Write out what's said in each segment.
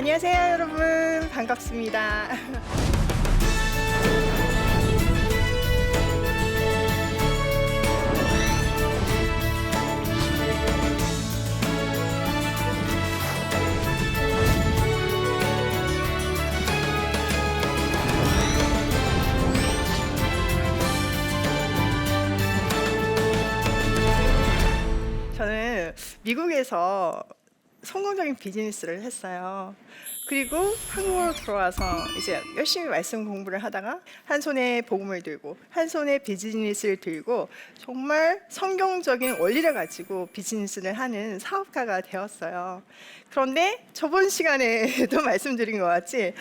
안녕하세요, 여러분. 반갑습니다. 저는 미국에서 성공적인 비즈니스를 했어요. 그리고 한국으로 들어와서 이제 열심히 말씀 공부를 하다가 한 손에 복음을 들고 한 손에 비즈니스를 들고 정말 성경적인 원리를 가지고 비즈니스를 하는 사업가가 되었어요. 그런데 저번 시간에도 말씀드린 것 같이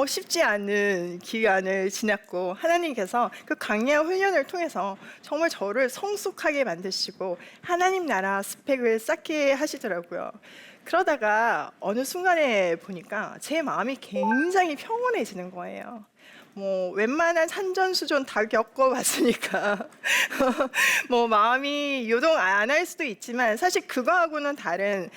쉽지 않은 기간을 지났고 하나님께서 그 강야 훈련을 통해서 정말 저를 성숙하게 만드시고 하나님 나라 스펙을 쌓게 하시더라고요. 그러다가 어느 순간에 보니까 제 마음이 굉장히 평온해지는 거예요. 뭐 웬만한 산전수전 다 겪어봤으니까 뭐 마음이 요동 안 할 수도 있지만 사실 그거하고는 다른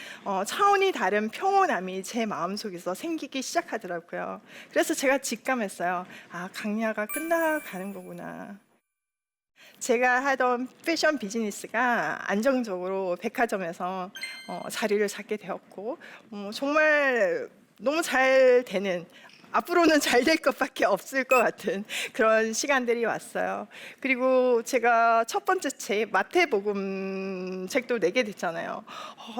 차원이 다른 평온함이 제 마음속에서 생기기 시작하더라고요. 그래서 제가 직감했어요. 아, 강야가 끝나가는 거구나. 제가 하던 패션 비즈니스가 안정적으로 백화점에서 자리를 잡게 되었고 정말 너무 잘 되는, 앞으로는 잘 될 것밖에 없을 것 같은 그런 시간들이 왔어요. 그리고 제가 첫 번째 책 마태복음 책도 내게 됐잖아요.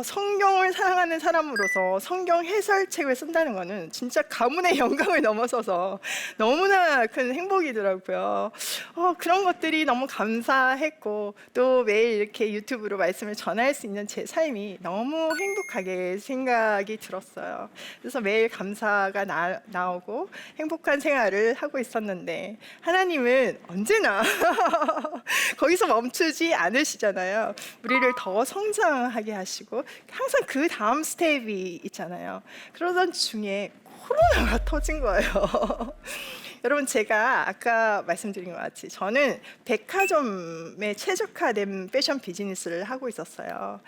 성경을 사랑하는 사람으로서 성경 해설책을 쓴다는 거는 진짜 가문의 영광을 넘어서서 너무나 큰 행복이더라고요. 그런 것들이 너무 감사했고 또 매일 이렇게 유튜브로 말씀을 전할 수 있는 제 삶이 너무 행복하게 생각이 들었어요. 그래서 매일 감사가 나오고 행복한 생활을 하고 있었는데 하나님은 언제나 거기서 멈추지 않으시잖아요. 우리를 더 성장하게 하시고 항상 그 다음 스텝이 있잖아요. 그러던 중에 코로나가 터진 거예요. 여러분, 제가 아까 말씀드린 것 같이 저는 백화점에 최적화된 패션 비즈니스를 하고 있었어요.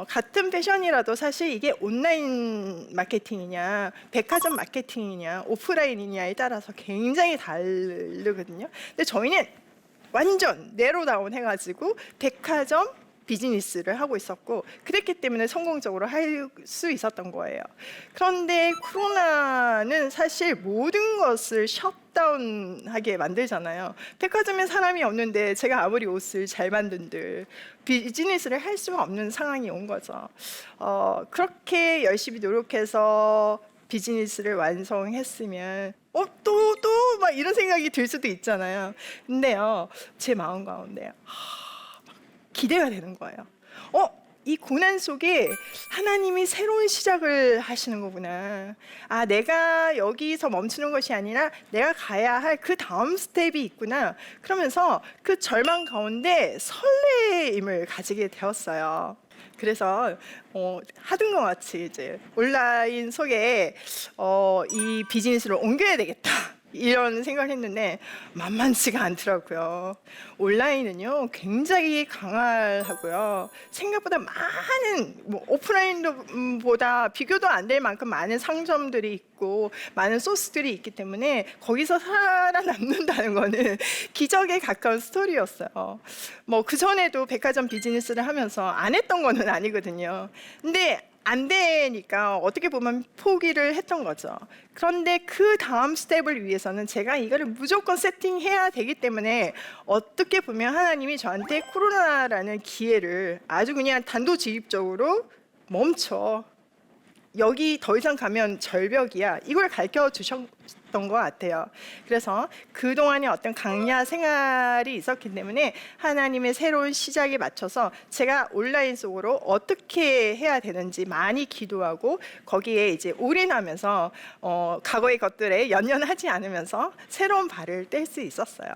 같은 패션이라도 사실 이게 온라인 마케팅이냐 백화점 마케팅이냐 오프라인이냐에 따라서 굉장히 다르거든요. 근데 저희는 완전 네로다운 해가지고 백화점 비즈니스를 하고 있었고 그랬기 때문에 성공적으로 할 수 있었던 거예요. 그런데 코로나는 사실 모든 것을 셧다운하게 만들잖아요. 백화점에 사람이 없는데 제가 아무리 옷을 잘 만든들 비즈니스를 할 수가 없는 상황이 온 거죠. 그렇게 열심히 노력해서 비즈니스를 완성했으면 또 막 이런 생각이 들 수도 있잖아요. 근데요, 제 마음 가운데 기대가 되는 거예요. 이 고난 속에 하나님이 새로운 시작을 하시는 거구나. 아, 내가 여기서 멈추는 것이 아니라 내가 가야 할 그 다음 스텝이 있구나. 그러면서 그 절망 가운데 설레임을 가지게 되었어요. 그래서 하던 것 같이 이제 온라인 속에 이 비즈니스를 옮겨야 되겠다. 이런 생각을 했는데 만만치가 않더라고요. 온라인은요 굉장히 강하고요. 생각보다 많은 오프라인보다 비교도 안 될 만큼 많은 상점들이 있고 많은 소스들이 있기 때문에 거기서 살아남는다는 거는 기적에 가까운 스토리였어요. 뭐 그전에도 백화점 비즈니스를 하면서 안 했던 거는 아니거든요. 근데 안 되니까 어떻게 보면 포기를 했던 거죠. 그런데 그 다음 스텝을 위해서는 제가 이거를 무조건 세팅해야 되기 때문에 어떻게 보면 하나님이 저한테 코로나라는 기회를 아주 그냥 단도직입적으로 멈춰, 여기 더 이상 가면 절벽이야, 이걸 가르쳐 주셨던 것 같아요. 그래서 그동안의 어떤 강야 생활이 있었기 때문에 하나님의 새로운 시작에 맞춰서 제가 온라인 속으로 어떻게 해야 되는지 많이 기도하고 거기에 이제 올인하면서 과거의 것들에 연연하지 않으면서 새로운 발을 뗄 수 있었어요.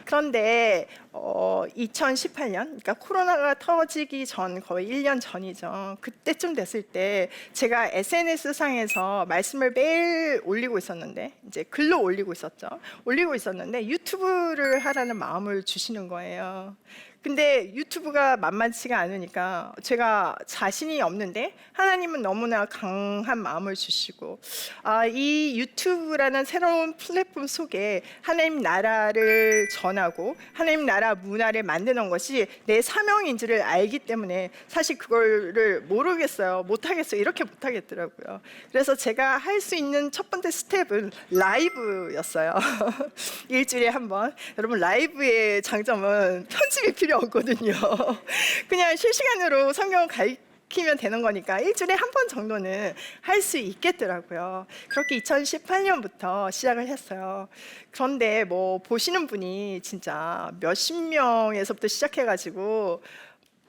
그런데 2018년, 그러니까 코로나가 터지기 전 거의 1년 전이죠. 그때쯤 됐을 때 제가 SNS 상에서 말씀을 매일 올리고 있었는데, 이제 글로 올리고 있었죠. 올리고 있었는데 유튜브를 하라는 마음을 주시는 거예요. 근데 유튜브가 만만치가 않으니까 제가 자신이 없는데 하나님은 너무나 강한 마음을 주시고, 이 유튜브라는 새로운 플랫폼 속에 하나님 나라를 전하고 하나님 나라 문화를 만드는 것이 내 사명인지를 알기 때문에 사실 그거를 모르겠어요. 못하겠어요. 이렇게 못하겠더라고요. 그래서 제가 할 수 있는 첫 번째 스텝은 라이브였어요. 일주일에 한 번. 여러분, 라이브의 장점은 편집이 필요 없거든요. 그냥 실시간으로 성경을 가르치면 되는 거니까 일주일에 한 번 정도는 할 수 있겠더라고요. 그렇게 2018년부터 시작을 했어요. 그런데 뭐 보시는 분이 진짜 몇십 명에서부터 시작해가지고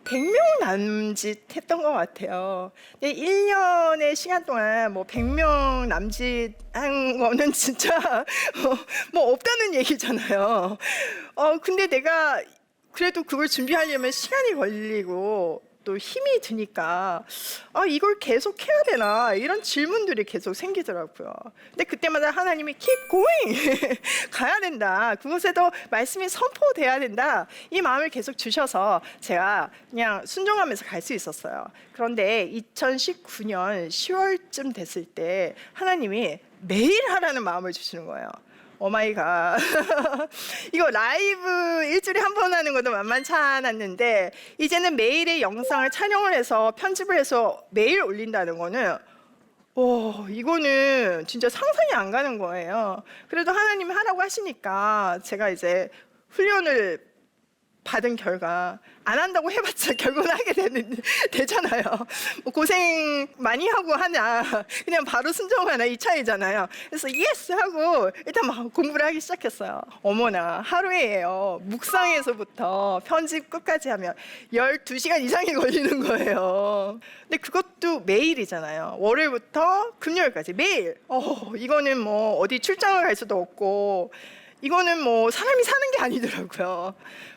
100명 남짓 했던 것 같아요. 근데 1년의 시간 동안 뭐 100명 남짓 한 거는 진짜 뭐 없다는 얘기잖아요. 근데 내가 그래도 그걸 준비하려면 시간이 걸리고 또 힘이 드니까 이걸 계속 해야 되나 이런 질문들이 계속 생기더라고요. 근데 그때마다 하나님이 keep going 가야 된다. 그곳에도 말씀이 선포돼야 된다. 이 마음을 계속 주셔서 제가 그냥 순종하면서 갈 수 있었어요. 그런데 2019년 10월쯤 됐을 때 하나님이 매일 하라는 마음을 주시는 거예요. 오마이갓. 이거 라이브 일주일에 한 번 하는 것도 만만치 않았는데 이제는 매일의 영상을 촬영을 해서 편집을 해서 매일 올린다는 거는 이거는 진짜 상상이 안 가는 거예요. 그래도 하나님이 하라고 하시니까 제가 이제 훈련을 받은 결과 안 한다고 해봤자 결국은 하게 되잖아요. 뭐 고생 많이 하고 하냐 그냥 바로 순종하나 이 차이잖아요. 그래서 예스 하고 일단 막 공부를 하기 시작했어요. 어머나, 하루에요 묵상에서부터 편집 끝까지 하면 12시간 이상이 걸리는 거예요. 근데 그것도 매일이잖아요. 월요일부터 금요일까지 매일. 이거는 뭐 어디 출장을 갈 수도 없고 이거는 뭐 사람이 사는 게 아니더라고요.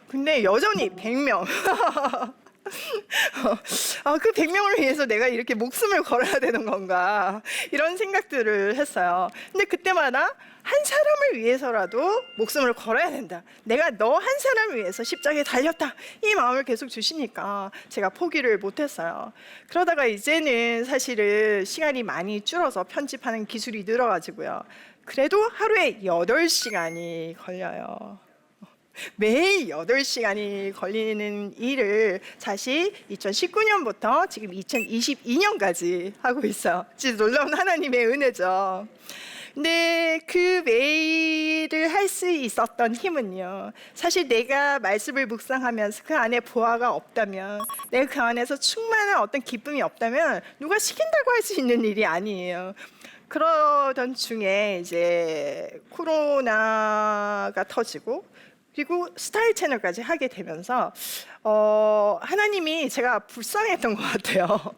근데 여전히 100명. 그 100명을 위해서 내가 이렇게 목숨을 걸어야 되는 건가 이런 생각들을 했어요. 근데 그때마다 한 사람을 위해서라도 목숨을 걸어야 된다. 내가 너 한 사람을 위해서 십자가에 달렸다. 이 마음을 계속 주시니까 제가 포기를 못했어요. 그러다가 이제는 사실은 시간이 많이 줄어서 편집하는 기술이 늘어가지고요. 그래도 하루에 8시간이 걸려요. 매일 8시간이 걸리는 일을 사실 2019년부터 지금 2022년까지 하고 있어요. 진짜 놀라운 하나님의 은혜죠. 근데 그 매일을 할 수 있었던 힘은요, 사실 내가 말씀을 묵상하면서 그 안에 보화가 없다면, 내가 그 안에서 충만한 어떤 기쁨이 없다면 누가 시킨다고 할 수 있는 일이 아니에요. 그러던 중에 이제 코로나가 터지고 그리고 스타일 채널까지 하게 되면서 하나님이 제가 불쌍했던 것 같아요.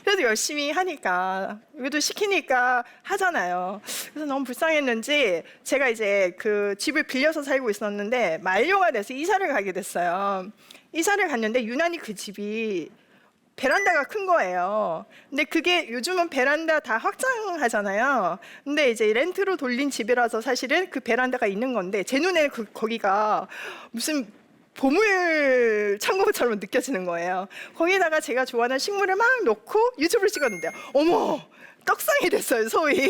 그래도 열심히 하니까 이것도 시키니까 하잖아요. 그래서 너무 불쌍했는지 제가 이제 그 집을 빌려서 살고 있었는데 만료가 돼서 이사를 가게 됐어요. 이사를 갔는데 유난히 그 집이 베란다가 큰 거예요. 근데 그게 요즘은 베란다 다 확장하잖아요. 근데 이제 렌트로 돌린 집이라서 사실은 그 베란다가 있는 건데 제 눈에 거기가 무슨 보물 창고처럼 느껴지는 거예요. 거기다가 제가 좋아하는 식물을 막 놓고 유튜브를 찍었는데 어머, 떡상이 됐어요, 소위.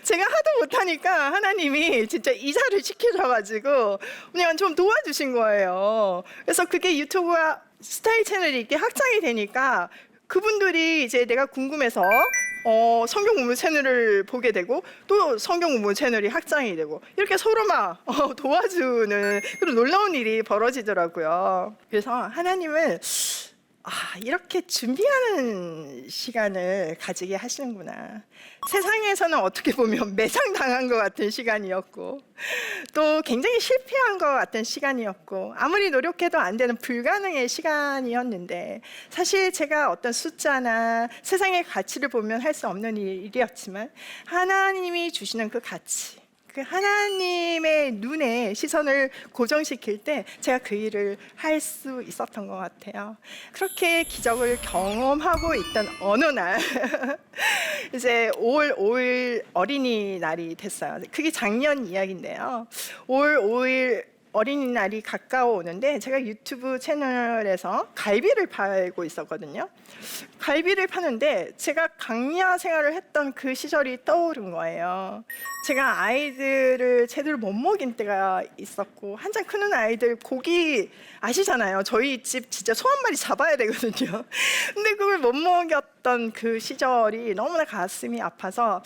제가 하도 못하니까 하나님이 진짜 이사를 시켜줘가지고 그냥 좀 도와주신 거예요. 그래서 그게 유튜브가 스타일 채널이 이렇게 확장이 되니까 그분들이 이제 내가 궁금해서 성경 공부 채널을 보게 되고 또 성경 공부 채널이 확장이 되고 이렇게 서로 막 도와주는 그런 놀라운 일이 벌어지더라고요. 그래서 하나님은 이렇게 준비하는 시간을 가지게 하시는구나. 세상에서는 어떻게 보면 매장당한 것 같은 시간이었고 또 굉장히 실패한 것 같은 시간이었고 아무리 노력해도 안 되는 불가능의 시간이었는데 사실 제가 어떤 숫자나 세상의 가치를 보면 할 수 없는 일이었지만 하나님이 주시는 그 가치, 그 하나님의 눈에 시선을 고정시킬 때 제가 그 일을 할 수 있었던 것 같아요. 그렇게 기적을 경험하고 있던 어느 날 이제 5월 5일 어린이날이 됐어요. 그게 작년 이야기인데요. 5월 5일 어린이날이 가까워 오는데 제가 유튜브 채널에서 갈비를 팔고 있었거든요. 갈비를 파는데 제가 강야 생활을 했던 그 시절이 떠오른 거예요. 제가 아이들을 제대로 못 먹인 때가 있었고, 한참 크는 아이들 고기 아시잖아요. 저희 집 진짜 소 한 마리 잡아야 되거든요. 근데 그걸 못 먹였던 그 시절이 너무나 가슴이 아파서,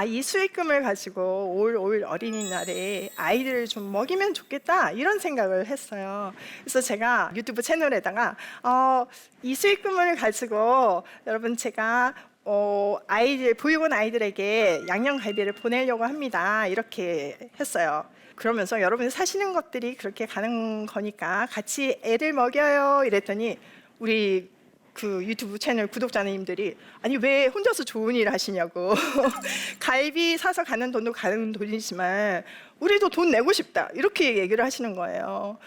이 수익금을 가지고 올 어린이날에 아이들을 좀 먹이면 좋겠다, 이런 생각을 했어요. 그래서 제가 유튜브 채널에다가 이 수익금을 가지고 여러분 제가 아이들, 보육원 아이들에게 양념갈비를 보내려고 합니다, 이렇게 했어요. 그러면서 여러분이 사시는 것들이 그렇게 가는 거니까 같이 애들 먹여요, 이랬더니 우리 그 유튜브 채널 구독자님들이 아니 왜 혼자서 좋은 일 하시냐고 갈비 사서 가는 돈도 가는 돈이지만 우리도 돈 내고 싶다, 이렇게 얘기를 하시는 거예요.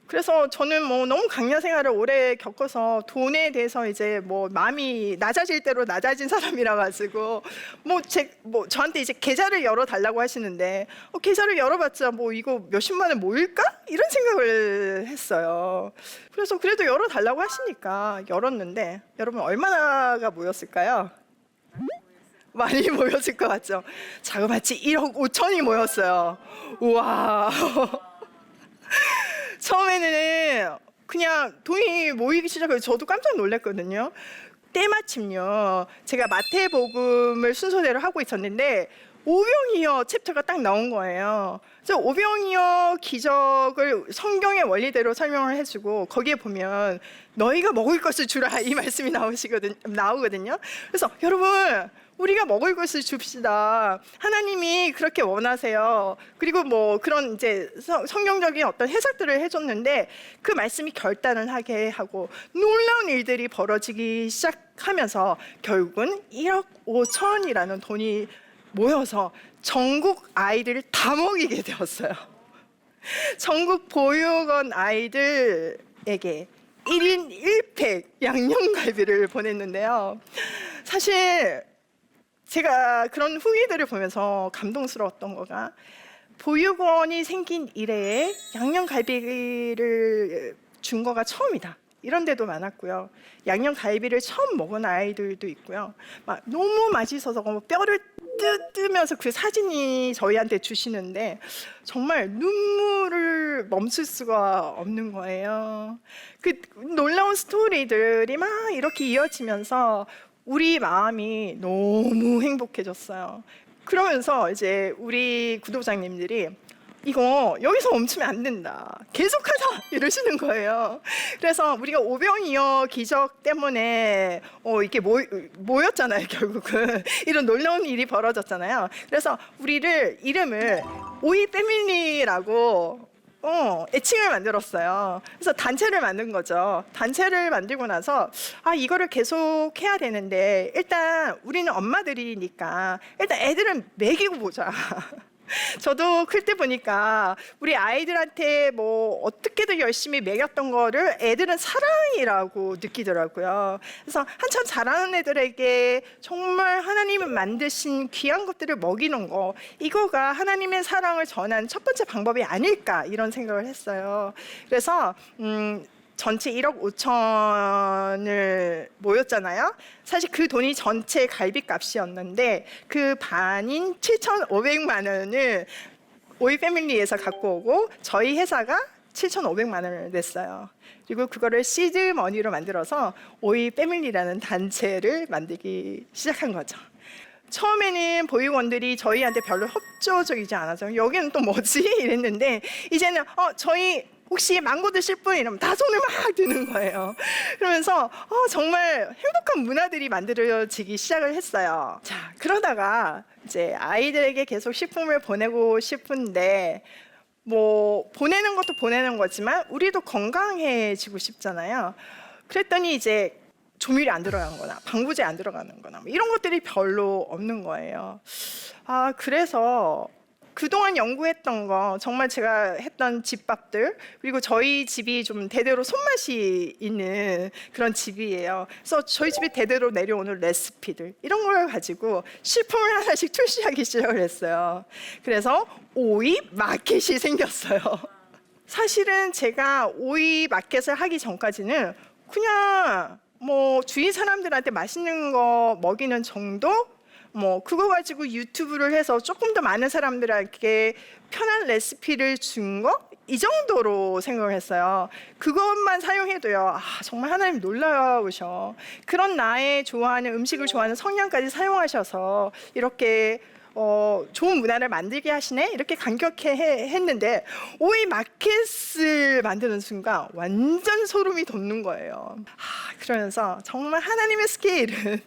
그래서 저는 뭐 너무 강야 생활을 오래 겪어서 돈에 대해서 이제 뭐 마음이 낮아질 대로 낮아진 사람이라 가지고 저한테 이제 계좌를 열어 달라고 하시는데 계좌를 열어봤자 뭐 이거 몇십만 원 모일까? 이런 생각을 했어요. 그래서 그래도 열어 달라고 하시니까 열었는데 여러분 얼마나가 모였을까요? 많이 모였을 것 같죠? 자그마치 1억 5천이 모였어요. 우와. 처음에는 그냥 돈이 모이기 시작해서 저도 깜짝 놀랐거든요. 때마침요, 제가 마태복음을 순서대로 하고 있었는데 오병이어 챕터가 딱 나온 거예요. 그래서 오병이어 기적을 성경의 원리대로 설명을 해주고 거기에 보면 너희가 먹을 것을 주라, 이 말씀이 나오거든요. 그래서 여러분 우리가 먹을 것을 줍시다. 하나님이 그렇게 원하세요. 그리고 뭐 그런 이제 성경적인 어떤 해석들을 해줬는데 그 말씀이 결단을 하게 하고 놀라운 일들이 벌어지기 시작하면서 결국은 1억 5천이라는 돈이 모여서 전국 아이들을 다 먹이게 되었어요. 전국 보육원 아이들에게 1인 1팩 양념갈비를 보냈는데요. 사실 제가 그런 후기들을 보면서 감동스러웠던 거가, 보육원이 생긴 이래에 양념갈비를 준 거가 처음이다, 이런 데도 많았고요. 양념갈비를 처음 먹은 아이들도 있고요. 막 너무 맛있어서 뼈를 뜯으면서 그 사진이 저희한테 주시는데 정말 눈물을 멈출 수가 없는 거예요. 그 놀라운 스토리들이 막 이렇게 이어지면서 우리 마음이 너무 행복해졌어요. 그러면서 이제 우리 구독자님들이 이거 여기서 멈추면 안 된다, 계속하자, 이러시는 거예요. 그래서 우리가 오병이어 기적 때문에 이렇게 모였잖아요. 결국은 이런 놀라운 일이 벌어졌잖아요. 그래서 우리를 이름을 오이 패밀리라고 애칭을 만들었어요. 그래서 단체를 만든 거죠. 단체를 만들고 나서 이거를 계속 해야 되는데 일단 우리는 엄마들이니까 일단 애들은 먹이고 보자. 저도 클 때 보니까 우리 아이들한테 뭐 어떻게든 열심히 먹였던 거를 애들은 사랑이라고 느끼더라고요. 그래서 한참 자라는 애들에게 정말 하나님이 만드신 귀한 것들을 먹이는 거, 이거가 하나님의 사랑을 전하는 첫 번째 방법이 아닐까, 이런 생각을 했어요. 그래서 전체 1억 5천을 모였잖아요. 사실 그 돈이 전체 갈비값이었는데 그 반인 7,500만 원을 오이 패밀리에서 갖고 오고 저희 회사가 7,500만 원을 냈어요. 그리고 그거를 시드머니로 만들어서 오이 패밀리라는 단체를 만들기 시작한 거죠. 처음에는 보육원들이 저희한테 별로 협조적이지 않아서 여기는 또 뭐지? 이랬는데 이제는 저희 혹시 망고 드실 분? 이러면 다 손을 막 드는 거예요. 그러면서 정말 행복한 문화들이 만들어지기 시작을 했어요. 자, 그러다가 이제 아이들에게 계속 식품을 보내고 싶은데 뭐 보내는 것도 보내는 거지만 우리도 건강해지고 싶잖아요. 그랬더니 이제 조미료 안 들어간 거나 방부제 안 들어가는 거나 뭐 이런 것들이 별로 없는 거예요. 그래서 그동안 연구했던 거, 정말 제가 했던 집밥들, 그리고 저희 집이 좀 대대로 손맛이 있는 그런 집이에요. 그래서 저희 집이 대대로 내려오는 레시피들, 이런 걸 가지고 식품을 하나씩 출시하기 시작을 했어요. 그래서 오이 마켓이 생겼어요. 사실은 제가 오이 마켓을 하기 전까지는 그냥 뭐 주위 사람들한테 맛있는 거 먹이는 정도? 뭐 그거 가지고 유튜브를 해서 조금 더 많은 사람들에게 편한 레시피를 준 거? 이 정도로 생각을 했어요. 그것만 사용해도요, 아, 정말 하나님 놀라우셔. 그런 나의 좋아하는 음식을 좋아하는 성향까지 사용하셔서 이렇게 좋은 문화를 만들게 하시네? 이렇게 감격해 했는데 오이 마켓을 만드는 순간 완전 소름이 돋는 거예요. 그러면서 정말 하나님의 스케일은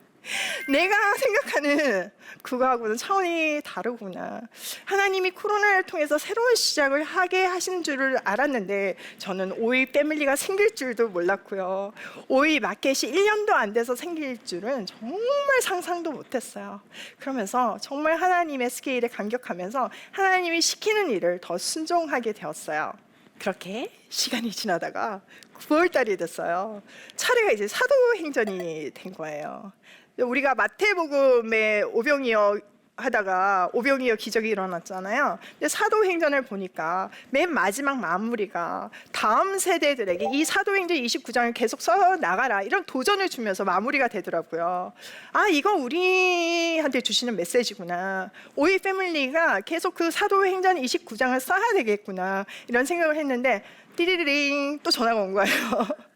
내가 생각하는 그거하고는 차원이 다르구나. 하나님이 코로나를 통해서 새로운 시작을 하게 하신 줄을 알았는데 저는 오이 패밀리가 생길 줄도 몰랐고요. 오이 마켓이 1년도 안 돼서 생길 줄은 정말 상상도 못했어요. 그러면서 정말 하나님의 스케일에 감격하면서 하나님이 시키는 일을 더 순종하게 되었어요. 그렇게 시간이 지나다가 9월 달이 됐어요. 차례가 이제 사도행전이 된 거예요. 우리가 마태복음에 오병이어 하다가 오병이어 기적이 일어났잖아요. 근데 사도행전을 보니까 맨 마지막 마무리가 다음 세대들에게 이 사도행전 29장을 계속 써 나가라 이런 도전을 주면서 마무리가 되더라고요. 아, 이거 우리한테 주시는 메시지구나. 오이 패밀리가 계속 그 사도행전 29장을 써야 되겠구나 이런 생각을 했는데 띠리링 또 전화가 온 거예요.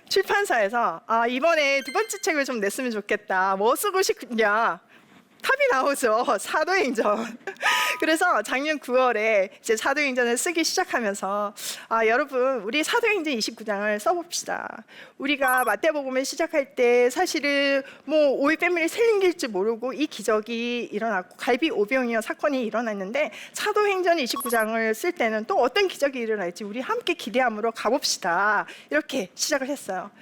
출판사에서 이번에 두 번째 책을 좀 냈으면 좋겠다. 뭐 쓰고 싶냐? 탑이 나오죠. 사도행전. 그래서 작년 9월에 이제 사도행전을 쓰기 시작하면서 여러분 우리 사도행전 29장을 써봅시다. 우리가 마태복음을 시작할 때 사실은 뭐 오이 패밀리 생길 줄 모르고 이 기적이 일어났고 갈비 오병이어 사건이 일어났는데 사도행전 29장을 쓸 때는 또 어떤 기적이 일어날지 우리 함께 기대함으로 가봅시다. 이렇게 시작을 했어요.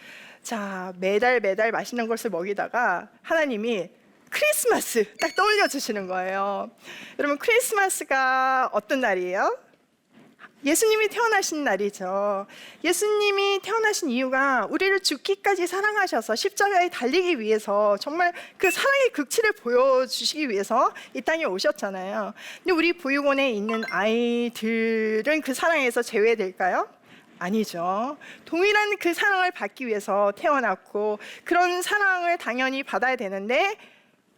자, 매달 맛있는 것을 먹이다가 하나님이 크리스마스 딱 떠올려 주시는 거예요. 여러분 크리스마스가 어떤 날이에요? 예수님이 태어나신 날이죠. 예수님이 태어나신 이유가 우리를 죽기까지 사랑하셔서 십자가에 달리기 위해서 정말 그 사랑의 극치를 보여주시기 위해서 이 땅에 오셨잖아요. 근데 우리 보육원에 있는 아이들은 그 사랑에서 제외될까요? 아니죠. 동일한 그 사랑을 받기 위해서 태어났고 그런 사랑을 당연히 받아야 되는데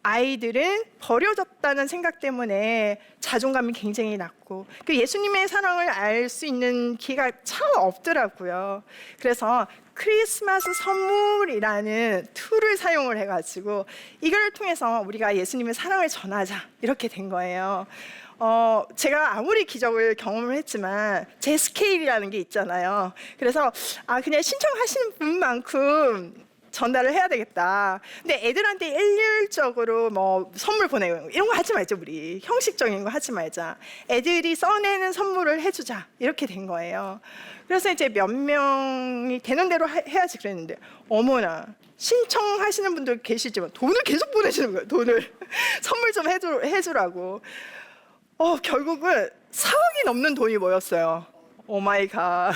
아이들은 버려졌다는 생각 때문에 자존감이 굉장히 낮고 그 예수님의 사랑을 알 수 있는 기회가 참 없더라고요. 그래서 크리스마스 선물이라는 툴을 사용을 해가지고 이걸 통해서 우리가 예수님의 사랑을 전하자 이렇게 된 거예요. 제가 아무리 기적을 경험을 했지만 제 스케일이라는 게 있잖아요. 그래서 그냥 신청하시는 분만큼 전달을 해야 되겠다. 근데 애들한테 일률적으로 뭐 선물 보내고 이런 거 하지 말자. 우리 형식적인 거 하지 말자. 애들이 써내는 선물을 해주자. 이렇게 된 거예요. 그래서 이제 몇 명이 되는 대로 해야지 그랬는데 어머나 신청하시는 분들 계시지만 돈을 계속 보내시는 거예요. 돈을 선물 좀 해주라고. 결국은 4억이 넘는 돈이 모였어요. 오 마이 갓.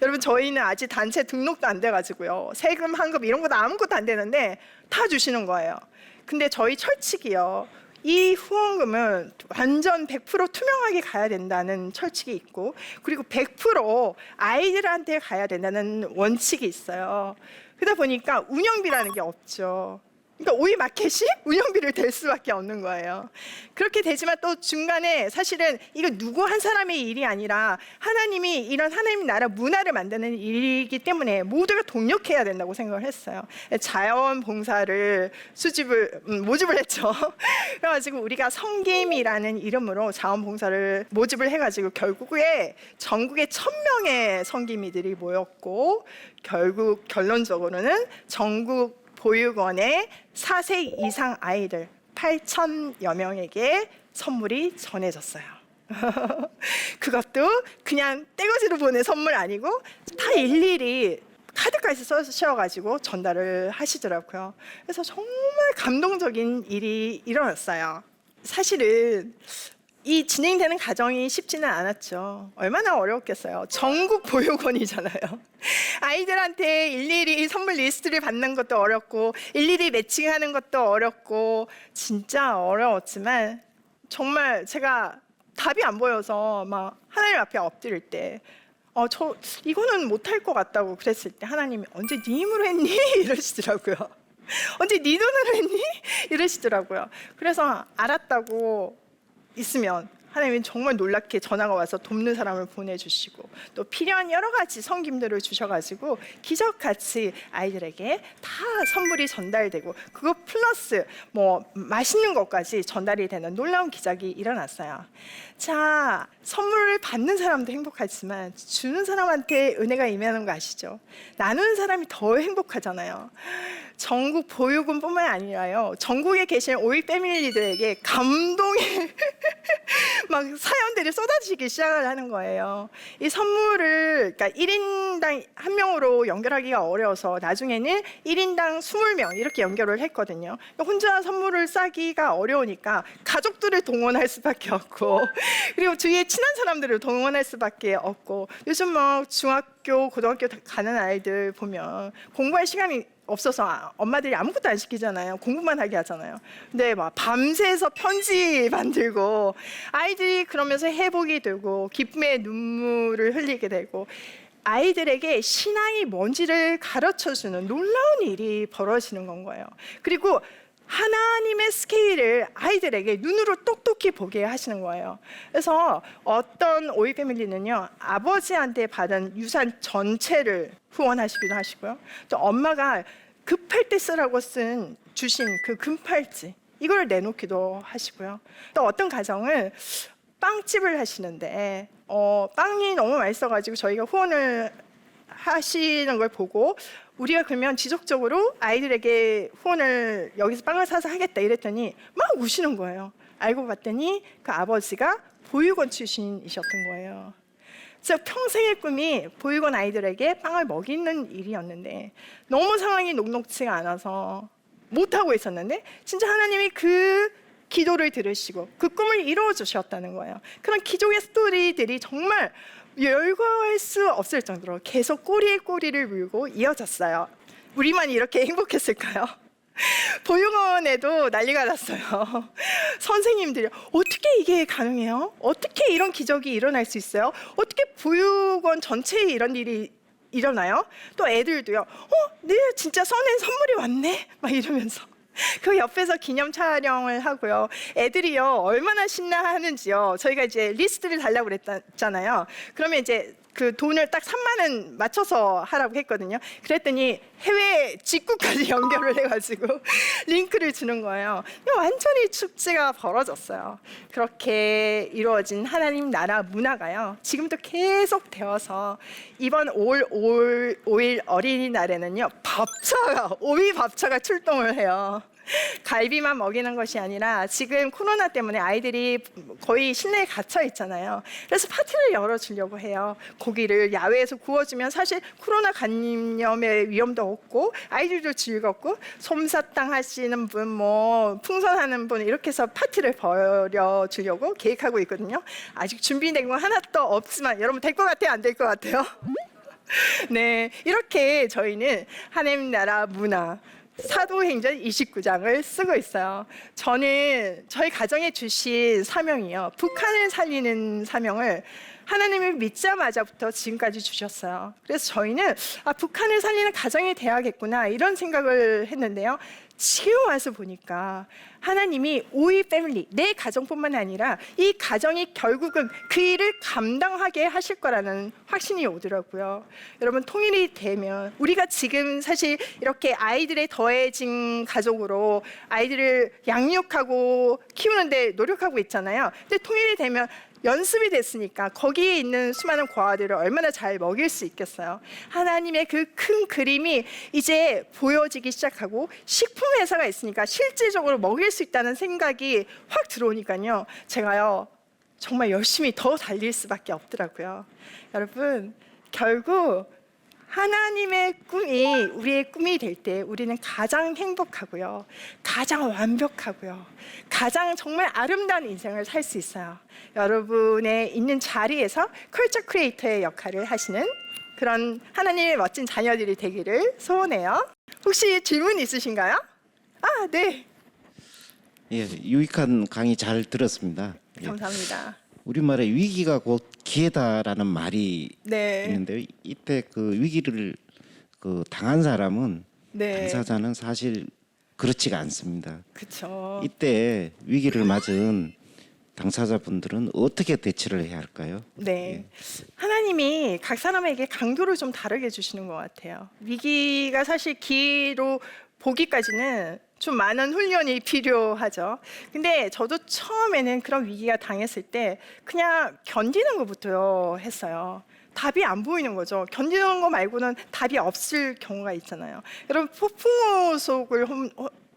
여러분 저희는 아직 단체 등록도 안 돼가지고요. 세금 환급 이런 것도 아무것도 안 되는데 다 주시는 거예요. 근데 저희 철칙이요. 이 후원금은 완전 100% 투명하게 가야 된다는 철칙이 있고 그리고 100% 아이들한테 가야 된다는 원칙이 있어요. 그러다 보니까 운영비라는 게 없죠. 그러니까 오이 마켓이 운영비를 댈 수밖에 없는 거예요. 그렇게 되지만 또 중간에 사실은 이거 누구 한 사람의 일이 아니라 하나님이 이런 하나님 나라 문화를 만드는 일이기 때문에 모두가 동력해야 된다고 생각을 했어요. 자원봉사를 모집을 했죠. 그래가지고 우리가 성김이라는 이름으로 자원봉사를 모집을 해가지고 결국에 전국에 1000명의 성김이들이 모였고 결국 결론적으로는 전국 보육원의 4세 이상 아이들 8,000여 명에게 선물이 전해졌어요. 그것도 그냥 떼거지로 보낸 선물 아니고 다 일일이 카드까지 써셔가지고 전달을 하시더라고요. 그래서 정말 감동적인 일이 일어났어요. 사실은 이 진행되는 과정이 쉽지는 않았죠. 얼마나 어려웠겠어요. 전국 보육원이잖아요. 아이들한테 일일이 선물 리스트를 받는 것도 어렵고 일일이 매칭하는 것도 어렵고 진짜 어려웠지만 정말 제가 답이 안 보여서 막 하나님 앞에 엎드릴 때 저 이거는 못할 것 같다고 그랬을 때 하나님이 언제 네 힘으로 했니? 이러시더라고요. 언제 네 돈으로 했니? 이러시더라고요. 그래서 알았다고 있으면 하나님은 정말 놀랍게 전화가 와서 돕는 사람을 보내주시고 또 필요한 여러 가지 섬김들을 주셔가지고 기적같이 아이들에게 다 선물이 전달되고 그거 플러스 뭐 맛있는 것까지 전달이 되는 놀라운 기적이 일어났어요. 자, 선물을 받는 사람도 행복하지만 주는 사람한테 은혜가 임하는 거 아시죠? 나누는 사람이 더 행복하잖아요. 전국 보육원뿐만 아니라요, 전국에 계신 오이 패밀리들에게 감동의 막 사연들이 쏟아지기 시작을 하는 거예요. 이 선물을 그러니까 1인당 한 명으로 연결하기가 어려워서 나중에는 1인당 20명 이렇게 연결을 했거든요. 혼자 선물을 싸기가 어려우니까 가족들을 동원할 수밖에 없고 그리고 주위에 친한 사람들을 동원할 수밖에 없고 요즘 막 중학교, 고등학교 가는 아이들 보면 공부할 시간이 없어서 엄마들이 아무것도 안 시키잖아요. 공부만 하게 하잖아요. 근데 막 밤새서 편지 만들고 아이들이 그러면서 회복이 되고 기쁨의 눈물을 흘리게 되고 아이들에게 신앙이 뭔지를 가르쳐주는 놀라운 일이 벌어지는 건 거예요. 그리고 하나님의 스케일을 아이들에게 눈으로 똑똑히 보게 하시는 거예요. 그래서 어떤 오이 패밀리는요, 아버지한테 받은 유산 전체를 후원하시기도 하시고요. 또 엄마가 급할 때 쓰라고 주신 그 금팔찌 이걸 내놓기도 하시고요. 또 어떤 가정은 빵집을 하시는데 빵이 너무 맛있어가지고 저희가 후원을 하시는 걸 보고 우리가 그러면 지속적으로 아이들에게 후원을 여기서 빵을 사서 하겠다 이랬더니 막 우시는 거예요. 알고 봤더니 그 아버지가 보육원 출신이셨던 거예요. 그래서 평생의 꿈이 보육원 아이들에게 빵을 먹이는 일이었는데 너무 상황이 녹록지가 않아서 못하고 있었는데 진짜 하나님이 그 기도를 들으시고 그 꿈을 이루어 주셨다는 거예요. 그런 기적의 스토리들이 정말 열거할 수 없을 정도로 계속 꼬리에 꼬리를 물고 이어졌어요. 우리만 이렇게 행복했을까요? 보육원에도 난리가 났어요. 선생님들이 어떻게 이게 가능해요? 어떻게 이런 기적이 일어날 수 있어요? 어떻게 보육원 전체에 이런 일이 일어나요? 또 애들도요. 네, 진짜 써낸 선물이 왔네? 막 이러면서 그 옆에서 기념 촬영을 하고요. 애들이요 얼마나 신나하는지요. 저희가 이제 리스트를 달라고 그랬잖아요. 그러면 이제 그 돈을 딱 3만 원 맞춰서 하라고 했거든요. 그랬더니 해외 직구까지 연결을 해가지고 링크를 주는 거예요. 완전히 축제가 벌어졌어요. 그렇게 이루어진 하나님 나라 문화가요 지금도 계속 되어서 이번 5일 어린이날에는요 오이 밥차가 출동을 해요. 갈비만 먹이는 것이 아니라 지금 코로나 때문에 아이들이 거의 실내에 갇혀 있잖아요. 그래서 파티를 열어주려고 해요. 고기를 야외에서 구워주면 사실 코로나 감염의 위험도 없고 아이들도 즐겁고 솜사탕 하시는 분, 뭐 풍선하는 분 이렇게 해서 파티를 벌여주려고 계획하고 있거든요. 아직 준비된 건 하나도 없지만 여러분 될 것 같아요? 안 될 것 같아요? 네, 이렇게 저희는 하나님 나라 문화 사도행전 29장을 쓰고 있어요. 저는 저희 가정에 주신 사명이요, 북한을 살리는 사명을 하나님을 믿자마자부터 지금까지 주셨어요. 그래서 저희는 북한을 살리는 가정이 돼야겠구나 이런 생각을 했는데요. 지금 와서 보니까 하나님이 오이 패밀리, 내 가정뿐만 아니라 이 가정이 결국은 그 일을 감당하게 하실 거라는 확신이 오더라고요. 여러분, 통일이 되면 우리가 지금 사실 이렇게 아이들의 더해진 가족으로 아이들을 양육하고 키우는데 노력하고 있잖아요. 근데 통일이 되면 연습이 됐으니까 거기에 있는 수많은 과아들을 얼마나 잘 먹일 수 있겠어요. 하나님의 그 큰 그림이 이제 보여지기 시작하고 식품 회사가 있으니까 실질적으로 먹일 수 있다는 생각이 확 들어오니까요, 제가요 정말 열심히 더 달릴 수밖에 없더라고요. 여러분, 결국 하나님의 꿈이 우리의 꿈이 될 때 우리는 가장 행복하고요, 가장 완벽하고요, 가장 정말 아름다운 인생을 살 수 있어요. 여러분의 있는 자리에서 컬처 크리에이터의 역할을 하시는 그런 하나님의 멋진 자녀들이 되기를 소원해요. 혹시 질문 있으신가요? 네. 예, 유익한 강의 잘 들었습니다. 예. 감사합니다. 우리말에 위기가 곧 기회다라는 말이 네. 있는데요. 이때 그 위기를 당한 사람은 네. 당사자는 사실 그렇지가 않습니다. 그렇죠. 이때 위기를 맞은 당사자분들은 어떻게 대처를 해야 할까요? 네. 하나님이 각 사람에게 강도를 좀 다르게 주시는 것 같아요. 위기가 사실 기회로 보기까지는 좀 많은 훈련이 필요하죠. 근데 저도 처음에는 그런 위기가 당했을 때 그냥 견디는 것부터 했어요. 답이 안 보이는 거죠. 견디는 거 말고는 답이 없을 경우가 있잖아요. 여러분 폭풍우 속을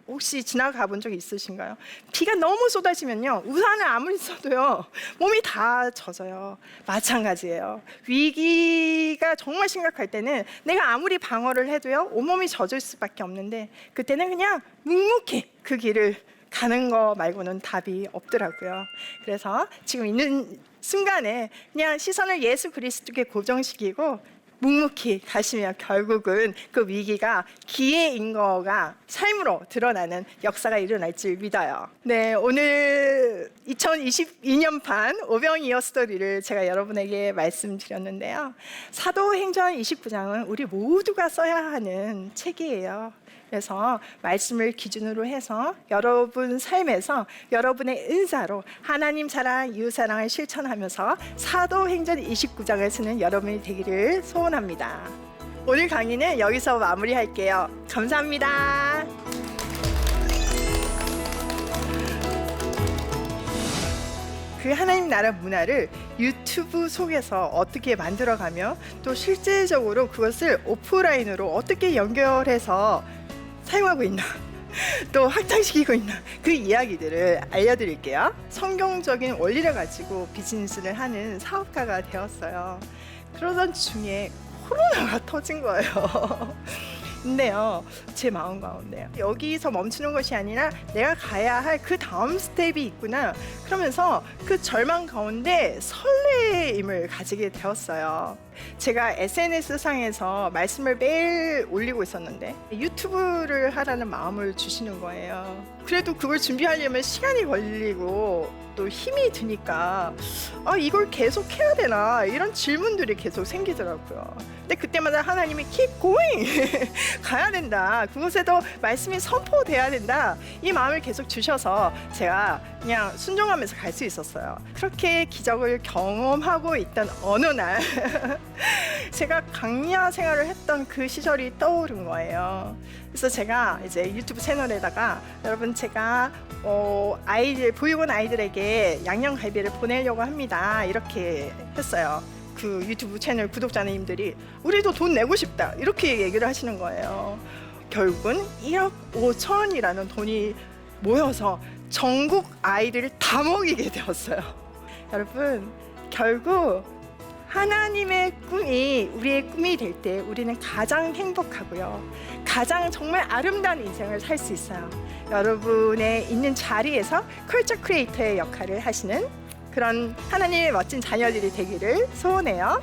혹시 지나가 본 적 있으신가요? 비가 너무 쏟아지면요, 우산을 아무리 써도요 몸이 다 젖어요. 마찬가지예요. 위기가 정말 심각할 때는 내가 아무리 방어를 해도요 온몸이 젖을 수밖에 없는데, 그때는 그냥 묵묵히 그 길을 가는 거 말고는 답이 없더라고요. 그래서 지금 있는 순간에 그냥 시선을 예수 그리스도께 고정시키고 묵묵히 가시면 결국은 그 위기가 기회인 거가 삶으로 드러나는 역사가 일어날 줄 믿어요. 네, 오늘 2022년판 오병이어 스토리를 제가 여러분에게 말씀드렸는데요. 사도행전 29장은 우리 모두가 써야 하는 책이에요. 그래서 말씀을 기준으로 해서 여러분 삶에서 여러분의 은사로 하나님 사랑, 이웃 사랑을 실천하면서 사도행전 29장을 쓰는 여러분이 되기를 소원합니다. 오늘 강의는 여기서 마무리할게요. 감사합니다. 그 하나님 나라 문화를 유튜브 속에서 어떻게 만들어가며 또 실제적으로 그것을 오프라인으로 어떻게 연결해서 사용하고 있나, 또 확장시키고 있나, 그 이야기들을 알려드릴게요. 성경적인 원리를 가지고 비즈니스를 하는 사업가가 되었어요. 그러던 중에 코로나가 터진 거예요. 근데요, 제 마음 가운데요, 여기서 멈추는 것이 아니라 내가 가야 할 그 다음 스텝이 있구나, 그러면서 그 절망 가운데 설레임을 가지게 되었어요. 제가 SNS 상에서 말씀을 매일 올리고 있었는데 유튜브를 하라는 마음을 주시는 거예요. 그래도 그걸 준비하려면 시간이 걸리고 또 힘이 드니까 이걸 계속 해야 되나, 이런 질문들이 계속 생기더라고요. 근데 그때마다 하나님이 keep going 가야 된다, 그곳에도 말씀이 선포돼야 된다, 이 마음을 계속 주셔서 제가 그냥 순종하면서 갈 수 있었어요. 그렇게 기적을 경험하고 있던 어느 날 제가 강야 생활을 했던 그 시절이 떠오른 거예요. 그래서 제가 이제 유튜브 채널에다가 여러분 제가 보육원 아이들에게 양념갈비를 보내려고 합니다, 이렇게 했어요. 그 유튜브 채널 구독자님들이 우리도 돈 내고 싶다, 이렇게 얘기를 하시는 거예요. 결국은 1억 5천이라는 돈이 모여서 전국 아이들을 다 먹이게 되었어요. 여러분, 결국 하나님의 꿈이 우리의 꿈이 될 때 우리는 가장 행복하고요, 가장 정말 아름다운 인생을 살 수 있어요. 여러분의 있는 자리에서 컬처 크리에이터의 역할을 하시는 그런 하나님의 멋진 자녀들이 되기를 소원해요.